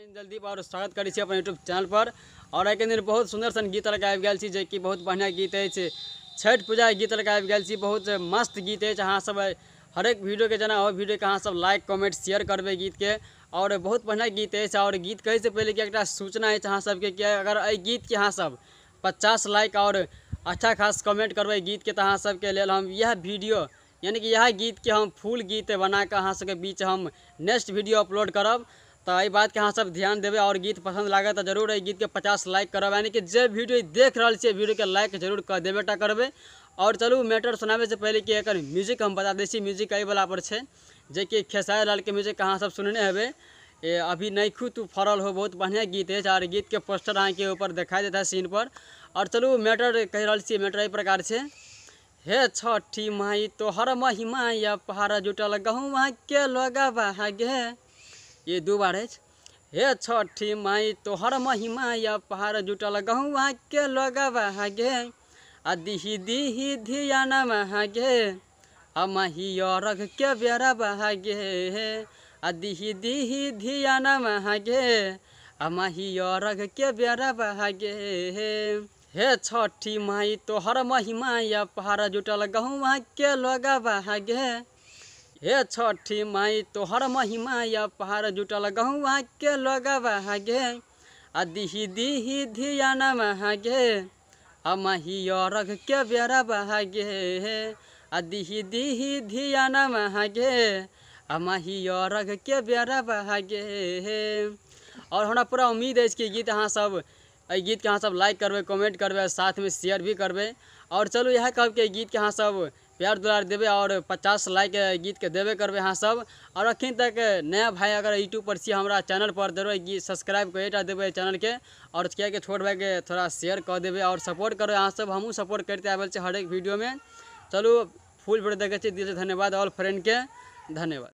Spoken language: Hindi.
जल्दी और स्वागत करी अपन यूट्यूब चैनल पर। और एक दिन बहुत सुंदर सन गीत लगा आबि गेल छी, जे कि बहुत बढ़िया गीत है। छठ पूजा के गीत लगा आबि गेल छी, बहुत मस्त गीत है। अहाँ सब हरेक वीडियो के जना और वीडियो के अहाँ सब लाइक कमेंट शेयर करबे गीत के। और बहुत बढ़िया गीत है। और गीत कहे से पहले कि एक सूचना है अहाँ सबके कि अगर एहि गीत के अहाँ सब 50 लाइक और अच्छा खास कमेंट करबे गीत के, तो अहाँ सबके लेल हम यह वीडियो यानी कि यह गीत के हम फुल गीत बना के अहाँ सबके बीच हम नेक्स्ट वीडियो अपलोड करब। तो ये बात के अहाँ सब ध्यान देवे और गीत पसंद लगे तो जरूर ये गीत के 50 लाइक करब। यानी कि जे वीडियो देख रहा है वीडियो के लाइक जरूर कर देवेटा करबे। और चलू मैटर सुनावे से पहले कि एक म्यूजिक हम बता दी। म्यूजिक यही वाला पर है जे कि खेसारी लाल के म्यूजिक अहाँ सब सुनने हेबे। अभी नैखू तू फरल हो, बहुत बढ़िया गीत है। और गीत के पोस्टर अहाँ के ऊपर दिखाई देता है सीन पर। और चलू मैटर कह रहा छे, मैटर एहि प्रकार से। हे छठी माई तोहर महिमा या पहाड़ जुटल गहुआ के लगवा गे। ये दो बार है। हे छठी माई तोहर महिमा या पहाड़ जुटल गहुआ के लगवा गे। आ दिही दिही धियाना महा गे। आ महिया रख के बेरा बहा गे। आ दिही दिही धियाना महा गे। आ महिया रख के बेरा बहा गे। हे छठी माई तोहर महिमा या पहाड़ जुटल गहुआ के लगवा गे। हे छठी माई तोहर महिमा या पहाड़ जुटल गहुआ के लगवा गे। आ दिही दिही धियाना महा गे। आ महिया रख के बेरा बहा गे। आ दिही दिही धियाना महा गे। आ महिया रख के बेरा बहा गे। और हमरा पूरा उम्मीद है कि गीत अहाँ सब गीत के अहाँ सब लाइक करबे कमेंट करबे साथ में शेयर भी करबे। और चलो यह कहब के गीत के अहाँ सब प्यार दुलार देवे और 50 लाइक गीत के देवे करबे अहाँ सब। और अखन तक नया भाई अगर यूट्यूब पर छी हमारा चैनल पर जरूर गीत सब्सक्राइब कर देवे चैनल के। और क्या के छोट भाई के थोड़ा शेयर कर देवे और सपोर्ट करो अहाँ सब। हमहूँ सपोर्ट करते आबे हर एक वीडियो में। चलो फुल वीडियो देखे दिल से धन्यवाद। ऑल फ्रेंड के धन्यवाद।